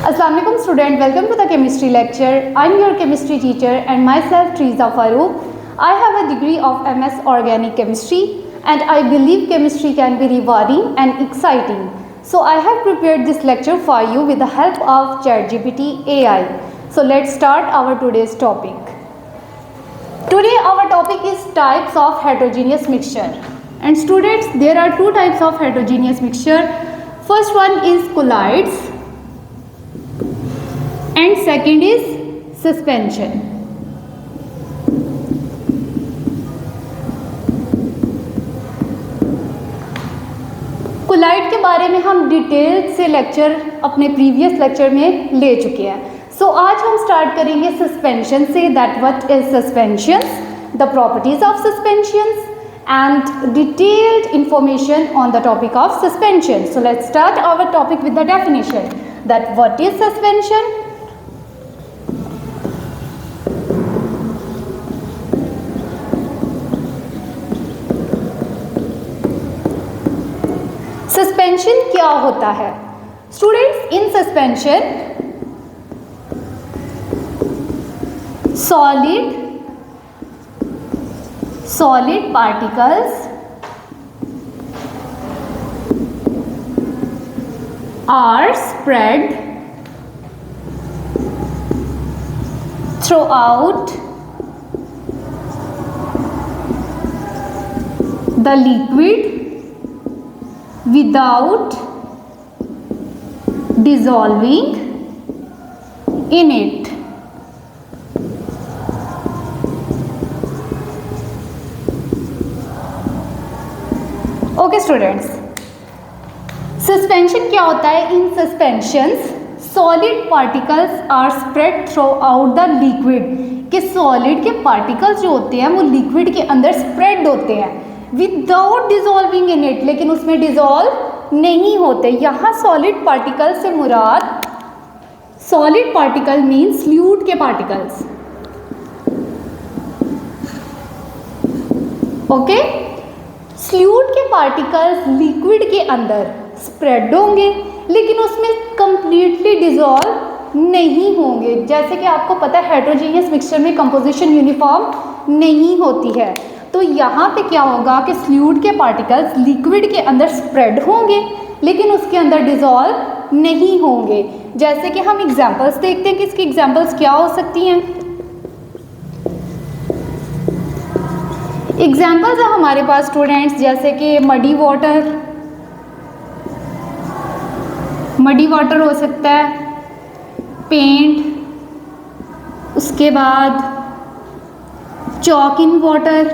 Assalamu alaikum student, welcome to the chemistry lecture. I am your chemistry teacher and myself Triza Farooq. I have a degree of MS Organic Chemistry and I believe chemistry can be rewarding and exciting. So I have prepared this lecture for you with the help of ChatGPT AI. So let's start our today's topic. Today our topic is types of heterogeneous mixture. And students, there are two types of heterogeneous mixture. First one is colloids and second is suspension. Colloid के बारे में हम detail से lecture अपने previous lecture में ले चुके हैं. सो आज हम स्टार्ट करेंगे सस्पेंशन से. That what is suspensions, the properties of suspensions and detailed information on the topic of suspension. So let's start our topic with the definition. That what is suspension? Suspension क्या होता है? Students, in suspension solid particles are spread throughout the liquid without dissolving in it. Okay students, suspension क्या होता है? In suspensions solid particles are spread throughout the liquid. कि solid के particles जो होते हैं वो लिक्विड के अंदर स्प्रेड होते हैं विदाउट डिजॉल्विंग इन इट, लेकिन उसमें डिजॉल्व नहीं होते. यहाँ सॉलिड पार्टिकल से मुराद, सॉलिड पार्टिकल मीन्स फ्लूइड के पार्टिकल्स. ओके, फ्लूइड के पार्टिकल्स लिक्विड के अंदर स्प्रेड होंगे लेकिन उसमें कंप्लीटली डिजॉल्व नहीं होंगे. जैसे कि आपको पता है हेटेरोजेनियस मिक्सचर में कंपोजिशन यूनिफॉर्म नहीं होती है. तो यहाँ पे क्या होगा कि फ्लूइड के पार्टिकल्स लिक्विड के अंदर स्प्रेड होंगे लेकिन उसके अंदर डिजॉल्व नहीं होंगे. जैसे कि हम एग्जांपल्स देखते हैं कि इसकी एग्जांपल्स क्या हो सकती हैं. एग्जाम्पल्स है हमारे पास स्टूडेंट्स, जैसे कि मडी वाटर हो सकता है, पेंट, उसके बाद चॉक इन वाटर,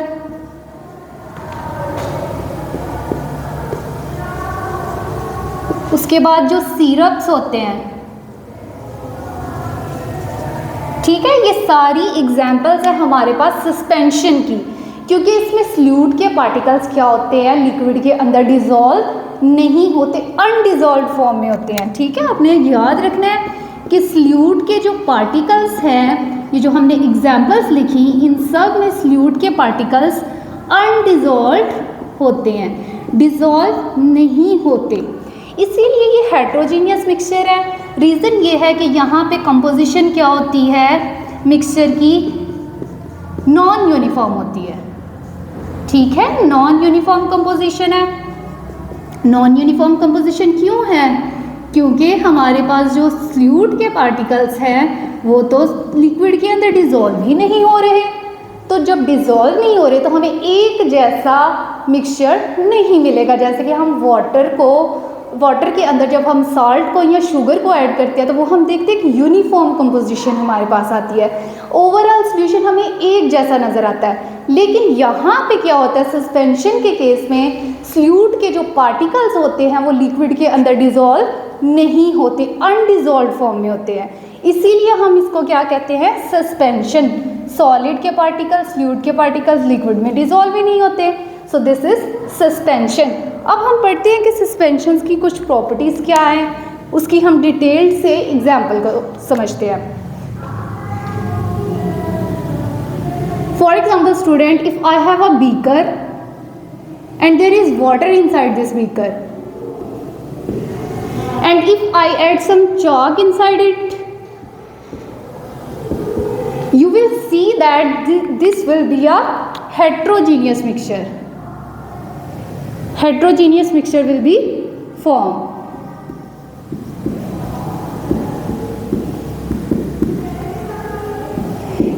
उसके बाद जो सिरप्स होते हैं. ठीक है, ये सारी एग्जाम्पल्स है हमारे पास सस्पेंशन की, क्योंकि इसमें फ्लूइड के पार्टिकल्स क्या होते हैं, लिक्विड के अंदर डिजॉल्व नहीं होते, अनडिजॉल्व फॉर्म में होते हैं. ठीक है, आपने याद रखना है कि फ्लूइड के जो पार्टिकल्स हैं, ये जो हमने एग्जांपल्स लिखी, इन सब में फ्लूइड के पार्टिकल्स अनडिजॉल्व होते हैं, डिजॉल्व नहीं होते. इसीलिए ये हेटेरोजेनियस मिक्सचर है. रीज़न ये है कि यहाँ पे कंपोजिशन क्या होती है मिक्सचर की, नॉन यूनिफॉर्म होती है. ठीक है, नॉन यूनिफॉर्म कंपोजिशन है. नॉन यूनिफॉर्म कंपोजिशन क्यों है? क्योंकि हमारे पास जो फ्लूइड के पार्टिकल्स हैं वो तो लिक्विड के अंदर डिजॉल्व ही नहीं हो रहे. तो जब डिजॉल्व नहीं हो रहे तो हमें एक जैसा मिक्सचर नहीं मिलेगा. जैसे कि हम वाटर के अंदर जब हम साल्ट को या शुगर को ऐड करते हैं तो वो हम देखते हैं कि यूनिफॉर्म कंपोजिशन हमारे पास आती है, ओवरऑल सॉल्यूशन हमें एक जैसा नज़र आता है. लेकिन यहाँ पे क्या होता है, सस्पेंशन के केस में फ्लूइड के जो पार्टिकल्स होते हैं वो लिक्विड के अंदर डिजॉल्व नहीं होते, अनडिजॉल्व फॉर्म में होते हैं. इसीलिए हम इसको क्या कहते हैं, सस्पेंशन. सॉलिड के पार्टिकल्स, फ्लूइड के पार्टिकल्स लिक्विड में डिजॉल्व ही नहीं होते. So this is suspension. अब हम पढ़ते हैं कि सस्पेंशंस की कुछ प्रॉपर्टीज़ क्या हैं, उसकी हम डिटेल से एग्जाम्पल को समझते हैं. For example, student, if I have a beaker and there is water inside this beaker and if I add some chalk inside it, you will see that this will be a heterogeneous mixture. Heterogeneous mixture will be formed.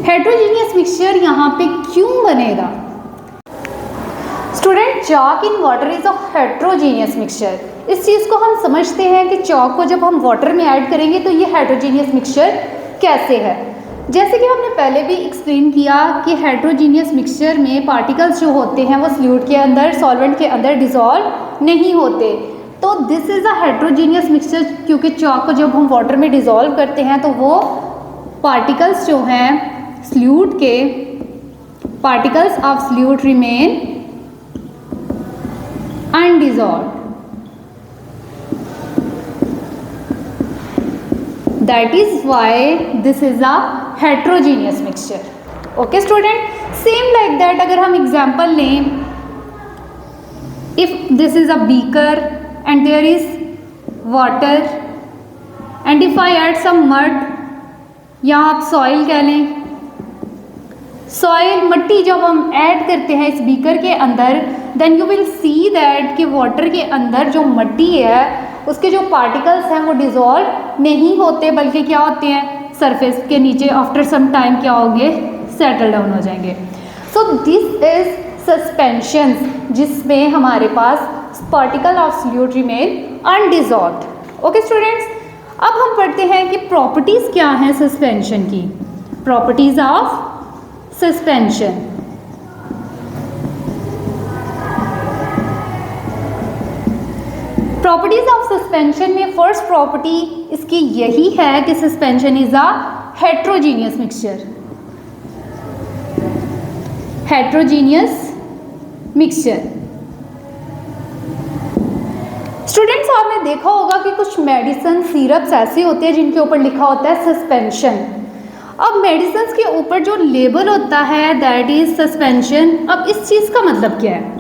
Heterogeneous mixture यहाँ पे क्यों बनेगा? Student, chalk in water is a heterogeneous mixture. इस चीज़ को हम समझते हैं कि चॉक को जब हम वाटर में ऐड करेंगे तो ये हेट्रोजीनियस मिक्सचर कैसे है। जैसे कि हमने पहले भी एक्सप्लेन किया कि हेट्रोजीनियस मिक्सचर में पार्टिकल्स जो होते हैं वो सॉल्यूट के अंदर, सॉल्वेंट के अंदर डिज़ोल्व नहीं होते। तो this is a heterogeneous mixture, क्योंकि चॉक को जब हम वाटर में डिज़ोल्व करते हैं तो वो पार्टिकल्स जो हैं सॉल्यूट के, particles of solute remain undissolved. That is why this is a heterogeneous mixture. Okay student, same like that अगर हम example लें, if this is a beaker and there is water and if I add some mud, या आप soil कह लें, soil मट्टी जब हम ऐड करते हैं इस बीकर के अंदर, then you will see that कि वाटर के अंदर जो मट्टी है उसके जो पार्टिकल्स हैं वो डिज़ोल्व नहीं होते, बल्कि क्या होते हैं, सरफेस के नीचे आफ्टर सम टाइम क्या होंगे, सेटल डाउन हो जाएंगे। सो दिस इज सस्पेंशन, जिसमें हमारे पास particle of solute remain undissolved. Okay students, अब हम पढ़ते हैं कि प्रॉपर्टीज़ क्या हैं सस्पेंशन की। Properties of suspension. Properties of suspension में फर्स्ट प्रॉपर्टी इसकी यही है कि suspension is a heterogeneous mixture. Heterogeneous mixture. Students, आपने देखा होगा कि कुछ मेडिसिन सिरप्स ऐसे होते हैं जिनके ऊपर लिखा होता है सस्पेंशन। अब मेडिसिन के ऊपर जो लेबल होता है दैट इज सस्पेंशन। अब इस चीज़ का मतलब क्या है?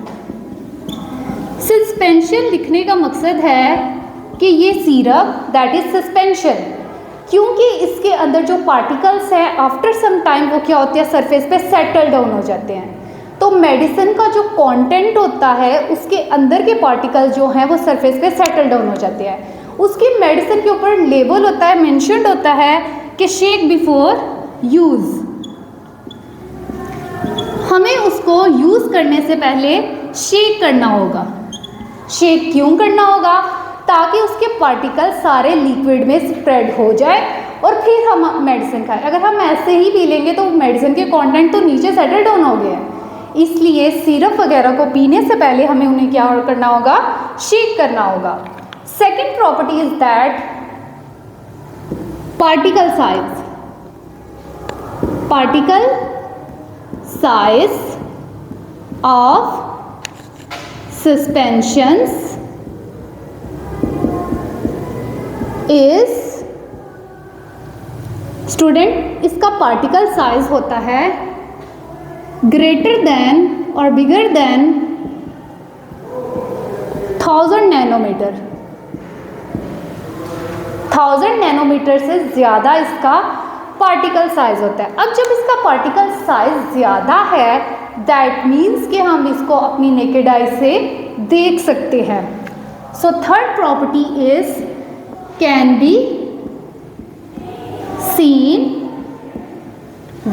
सस्पेंशन लिखने का मकसद है कि ये सिरप दैट इज सस्पेंशन, क्योंकि इसके अंदर जो पार्टिकल्स हैं आफ्टर सम टाइम वो क्या होते हैं, सरफेस पे सेटल डाउन हो जाते हैं। तो मेडिसिन का जो कंटेंट होता है उसके अंदर के पार्टिकल जो हैं वो सरफेस पे सेटल डाउन हो जाते हैं। उसकी मेडिसिन के ऊपर लेबल होता है, मेंशन्ड होता है कि शेक बिफोर यूज़। हमें उसको यूज़ करने से पहले शेक करना होगा। शेक क्यों करना होगा? ताकि उसके पार्टिकल सारे लिक्विड में स्प्रेड हो जाए और फिर हम मेडिसिन खाएं। अगर हम ऐसे ही पी लेंगे तो मेडिसिन के कंटेंट तो नीचे सेटल डाउन हो गए हैं। इसलिए सिरप वगैरह को पीने से पहले हमें उन्हें क्या करना होगा, शेक करना होगा। Second property is that particle size. Particle size of suspensions is, student, इसका पार्टिकल साइज होता है ग्रेटर देन और बिगर देन 1000 नैनोमीटर। 1000 नैनोमीटर से ज़्यादा इसका पार्टिकल साइज होता है। अब जब इसका पार्टिकल साइज ज़्यादा है दैट मीन्स कि हम इसको अपनी नेकेड आई से देख सकते हैं। So third property is can be seen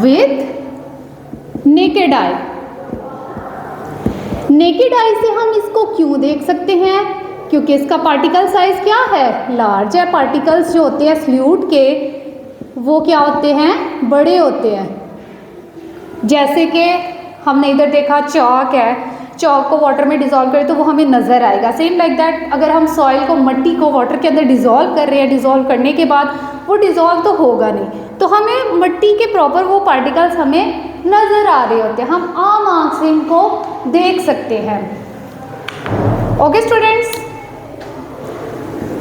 with naked eye. Naked eye से हम इसको क्यों देख सकते हैं? क्योंकि इसका पार्टिकल साइज क्या है, लार्ज है। पार्टिकल्स जो होते हैं सॉल्यूट के वो क्या होते हैं, बड़े होते हैं। जैसे कि हमने इधर देखा चॉक है, चॉक को वाटर में डिज़ोल्व करें तो वो हमें नज़र आएगा। सेम लाइक दैट अगर हम सॉइल को, मट्टी को वाटर के अंदर डिज़ोल्व कर रहे हैं, डिज़ोल्व करने के बाद वो डिज़ोल्व तो होगा नहीं, तो हमें मट्टी के प्रॉपर वो पार्टिकल्स हमें नज़र आ रहे होते हैं। हम आम आँख से इनको देख सकते हैं। ओके स्टूडेंट्स,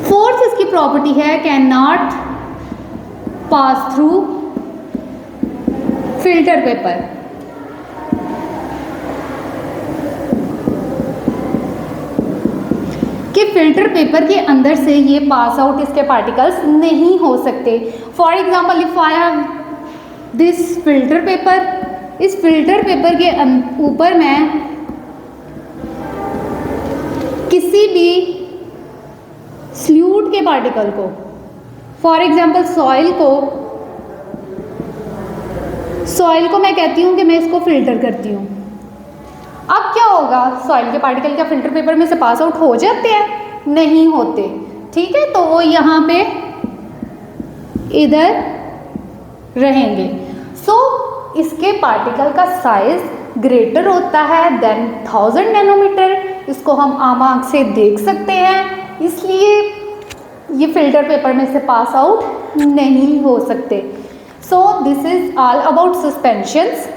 फोर्थ इसकी प्रॉपर्टी है can not pass through filter paper. कि फिल्टर पेपर के अंदर से ये पास आउट इसके पार्टिकल्स नहीं हो सकते। For example if I have this filter paper, इस फिल्टर पेपर के ऊपर मैं किसी भी स्ल्यूट के पार्टिकल को, फॉर एग्जाम्पल सॉइल को मैं कहती हूँ कि मैं इसको फिल्टर करती हूँ। अब क्या होगा, सॉइल के पार्टिकल क्या फिल्टर पेपर में से पास आउट हो जाते हैं? नहीं होते, ठीक है, तो वो यहाँ पे इधर रहेंगे। सो इसके पार्टिकल का साइज ग्रेटर होता है देन 1000 नैनोमीटर। इसको हम आम आंख से देख सकते हैं, इसलिए ये फिल्टर पेपर में से पास आउट नहीं हो सकते। So this is all about suspensions.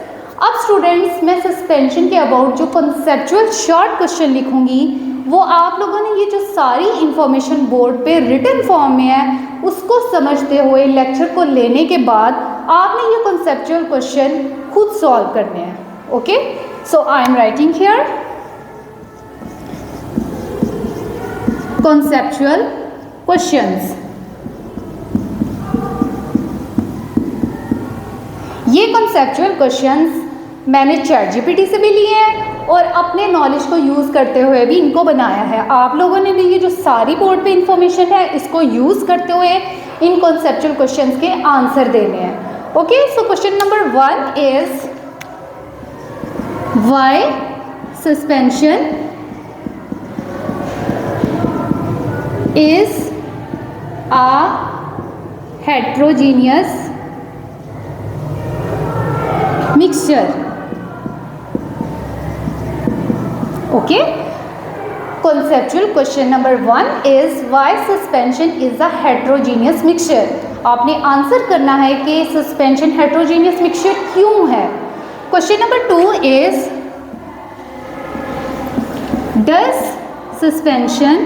अब स्टूडेंट्स मैं सस्पेंशन के अबाउट जो कॉन्सेप्चुअल शॉर्ट क्वेश्चन लिखूंगी वो आप लोगों ने ये जो सारी इंफॉर्मेशन बोर्ड पे रिटन फॉर्म में है उसको समझते हुए लेक्चर को लेने के बाद आपने ये कॉन्सेप्चुअल क्वेश्चन खुद सॉल्व करने हैं। Okay, so I am writing here conceptual questions. ये कॉन्सेप्चुअल क्वेश्चंस मैंने चैटजीपीटी से भी लिए हैं और अपने नॉलेज को यूज़ करते हुए भी इनको बनाया है। आप लोगों ने भी ये जो सारी बोर्ड पे इंफॉर्मेशन है इसको यूज़ करते हुए इन कॉन्सेप्चुअल क्वेश्चंस के आंसर देने हैं। Okay, so question number 1 is why suspension is a heterogeneous mixture. Okay, conceptual question number 1 is why suspension is a heterogeneous mixture. आपने आंसर करना है कि सस्पेंशन heterogeneous mixture क्यों है। Question number 2 is does suspension